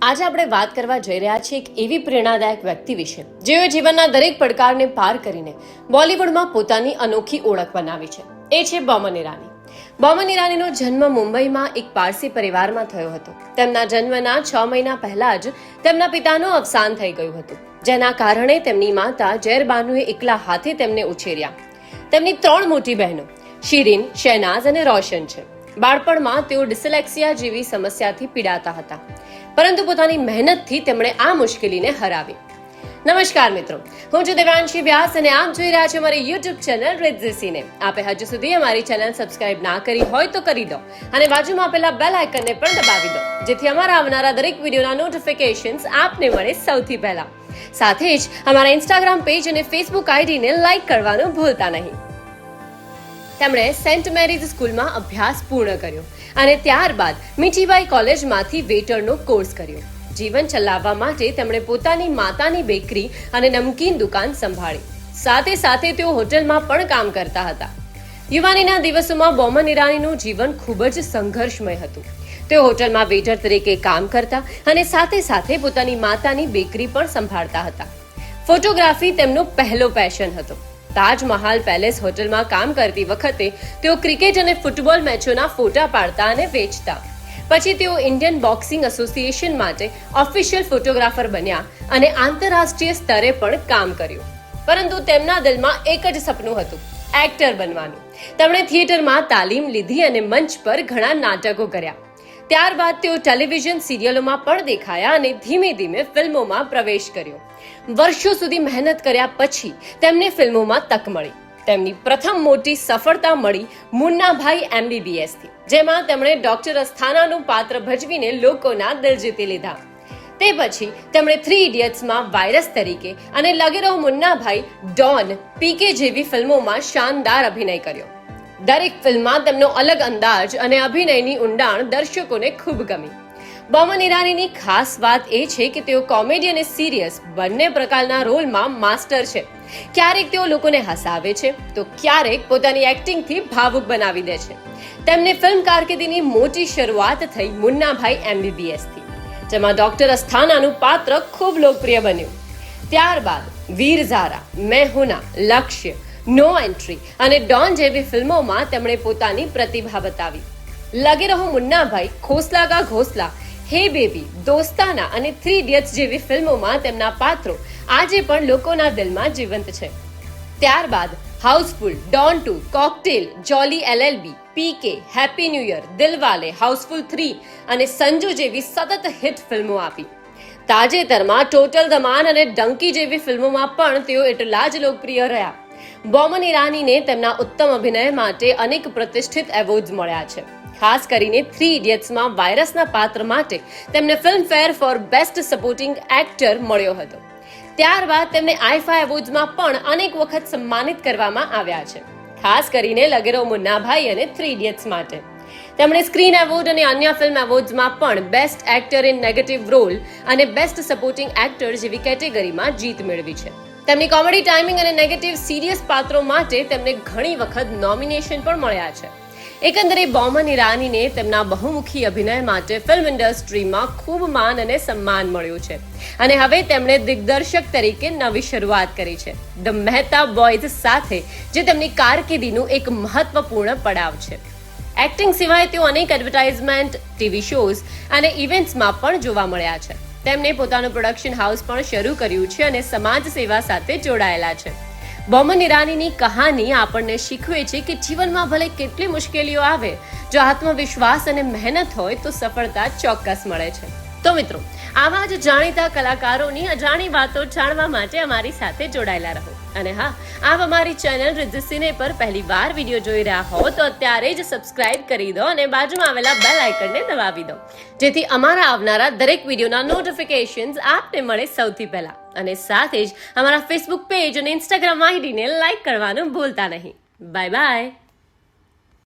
આજે આપણે વાત કરવા જઈ રહ્યા છીએ એક એવી પ્રેરણાદાયક વ્યક્તિ વિશે જેઓએ જીવનના દરેક પડકારને પાર કરીને બોલિવૂડમાં પોતાની અનોખી ઓળખ બનાવી છે. એ છે બોમન ઈરાની. બોમન ઈરાનીનો જન્મ મુંબઈમાં એક પારસી પરિવારમાં થયો હતો. તેમના જન્મના 6 મહિના પહેલા જ તેમના પિતાનું અવસાન થઈ ગયું હતું, જેના કારણે તેમની માતા ઝેર બાનુએ એકલા હાથે તેમને ઉછેર્યા. તેમની 3 મોટી બહેનો શિરીન, શહેનાઝ અને રોશન છે. બાળપણમાં તેઓ ડિસલેક્સિયા જેવી સમસ્યાથી પીડાતા હતા, પરંતુ પોતાની મહેનતથી તેમણે આ મુશ્કેલીને હરાવી. નમસ્કાર મિત્રો, હું છું દેવાંશી વ્યાસ અને આપ જોઈ રહ્યા છો મારી YouTube ચેનલ રિદ્ધિસીને. આપે હજુ સુધી અમારી ચેનલ સબસ્ક્રાઇબ ના કરી હોય તો કરી દો અને બાજુમાં આપેલા બેલ આઇકનને પણ દબાવી દો, જેથી અમારા આવનારા દરેક વિડીયોના નોટિફિકેશન્સ આપને મળે સૌથી પહેલા. સાથે જ અમારા Instagram પેજ અને Facebook આઈડીને લાઈક કરવાનું ભૂલતા નહીં. તેમણે સેન્ટ મેરીઝ સ્કૂલમાં અભ્યાસ પૂર્ણ કર્યો અને ત્યારબાદ મીઠીબાઈ કોલેજમાંથી વેટરનો કોર્સ કર્યો. જીવન ચલાવવા માટે તેમણે પોતાની માતાની બેકરી અને નમકીન દુકાન સંભાળી. સાથે સાથે તેઓ હોટલમાં પણ કામ કરતા હતા. યુવાનીના દિવસોમાં બોમન ઈરાનીનું જીવન ખૂબ જ સંઘર્ષમય હતું. તેઓ હોટલમાં વેટર તરીકે કામ કરતા અને સાથે સાથે પોતાની માતાની બેકરી પણ સંભાળતા હતા. ફોટોગ્રાફી તેમનો પહેલો પેશન હતો. તાજમહાલ પેલેસ હોટલમાં કામ કરતી વખતે તેઓ ક્રિકેટ અને ફૂટબોલ મેચોના ફોટા પાડતા અને વેચતા. પછી તેઓ ઇન્ડિયન બોક્સિંગ એસોસિએશન માટે ઓફિશિયલ ફોટોગ્રાફર બન્યા અને આંતરરાષ્ટ્રીય સ્તરે પણ કામ કર્યું. પરંતુ તેમના દિલમાં એક જ સપનું હતું, એક્ટર બનવાનું. તેમણે થિયેટરમાં તાલીમ લીધી અને મંચ પર ઘણા નાટકો કર્યા. ત્યારબાદ તેઓ ટેલિવિઝન સિરિયલોમાં પણ દેખાયા અને ધીમે ધીમે ફિલ્મોમાં પ્રવેશ કર્યો. વર્ષો સુધી મહેનત કર્યા પછી તેમને ફિલ્મોમાં તક મળી. તેમની પ્રથમ મોટી સફળતા મળી મુન્નાભાઈ MBBS થી, જેમાં તેમણે ડોક્ટર અસ્થાનાનું પાત્ર ભજવીને લોકોના દિલ જીતી લીધા. તે પછી તેમણે 3 ઇડિયટ્સમાં વાયરસ તરીકે અને લગે રહો મુન્નાભાઈ, ડોન, PK જેવી ફિલ્મોમાં શાનદાર અભિનય કર્યો. દરેક ફિલ્મમાં તેમનો અલગ અંદાજ અને અભિનયની ઊંડાણ દર્શકોને ખૂબ ગમી. બોમન ઈરાનીની ખાસ વાત એ છે કે તેઓ કોમેડી અને સિરિયસ બંને પ્રકારના રોલમાં માસ્ટર છે. ક્યારેક તેઓ લોકોને હસાવે છે તો ક્યારેક પોતાની એક્ટિંગથી ભાવુક બનાવી દે છે. તેમની ફિલ્મ કારકિર્દીની મોટી શરૂઆત થઈ મુન્નાભાઈ MBBS થી, જેમાં ડોક્ટર અસ્થાનાનું પાત્ર ખૂબ લોકપ્રિય બન્યું. ત્યારબાદ વીર ઝારા, મેં હુના, લક્ષ્ય, નો એન્ટ્રી અને ડોન જેવી ફિલ્મોમાં તેમણે પોતાની પ્રતિભા બતાવી. લગે રહો મુન્નાભાઈ, ખોસલા કા ઘોસલા, હે બેબી, દોસ્તાના અને 3 ઇડિયટ્સ જેવી ફિલ્મોમાં તેમના પાત્રો આજે પણ લોકોના દિલમાં જીવંત છે. ત્યારબાદ Housefull, Don 2, Cocktail, Jolly LLB, PK, Happy New Year, Dilwale, Housefull 3 અને સંજુ જેવી સતત હિટ ફિલ્મો આપી. તાજેતરમાં ટોટલ ધમાન અને ડંકી જેવી ફિલ્મોમાં પણ તેઓ એટલા જ લોકપ્રિય રહ્યા. બોમન ઈરાનીને તેમના ઉત્તમ અભિનય માટે અનેક પ્રતિષ્ઠિત એવોર્ડ્સ મળ્યા છે. ખાસ કરીને 3 ઇડિયટ્સમાં વાયરસના પાત્ર માટે તેમને Filmfare for best supporting actor મળ્યો હતો. ત્યારબાદ તેમને આઈફા એવોર્ડ્સમાં પણ અનેક વખત સન્માનિત કરવામાં આવ્યા છે, ખાસ કરીને લગે રહો મુન્નાભાઈ અને 3 ઇડિયટ્સ માટે. તેમણે સ્ક્રીન એવોર્ડ અને અન્ય ફિલ્મ એવોર્ડ્સમાં પણ best actor in negative role અને બેસ્ટ સપોર્ટિંગ એક્ટર જેવી કેટેગરીમાં જીત મેળવી છે. તેમની કોમેડી ટાઈમિંગ અને નેગેટિવ સિરિયસ પાત્રો માટે તેમને ઘણી વખત નોમિનેશન પણ મળ્યા છે. એકંદરે બોમન ઈરાનીને તેમના બહુમુખી અભિનય માટે ફિલ્મ ઇન્ડસ્ટ્રીમાં ખૂબ માન અને સન્માન મળ્યું છે અને હવે તેમણે દિગ્દર્શક તરીકે નવી શરૂઆત કરી છે, ધ મહેતા બોયઝ સાથે, જે તેમની કારકિર્દીનું એક મહત્વપૂર્ણ પડાવ છે. એક્ટિંગ સિવાય તેઓ અનેક એડવર્ટાઇઝમેન્ટ, ટીવી શોઝ અને ઇવેન્ટ્સમાં પણ જોવા મળ્યા છે. તેમણે પોતાનું પ્રોડક્શન હાઉસ પણ શરૂ કર્યું છે અને સમાજ સેવા સાથે જોડાયેલા છે. બોમન ઈરાનીની કહાની આપણને શીખવે છે કે જીવનમાં ભલે કેટલી મુશ્કેલીઓ આવે, જો આત્મવિશ્વાસ અને મહેનત હોય તો સફળતા ચોક્કસ મળે છે. તો મિત્રો, આવા જ જાણીતા કલાકારોની અજાણી વાતો જાણવા માટે અમારી સાથે જોડાયેલા રહો. અને હા, આપ અમારી ચેનલ રિદ્ધિસીને પર પહેલી વાર વિડીયો જોઈ રહ્યા હો તો અત્યારે જ સબસ્ક્રાઇબ કરી દો અને બાજુમાં આવેલા બેલ આઇકનને દબાવી દો, જેથી અમારા આવનારા દરેક વિડીયોના નોટિફિકેશન્સ આપને મળે સૌથી પહેલા. અને સાથે જ અમારા Facebook પેજ અને Instagram આઈડીને લાઈક કરવાનું ભૂલતા નહીં. Bye bye.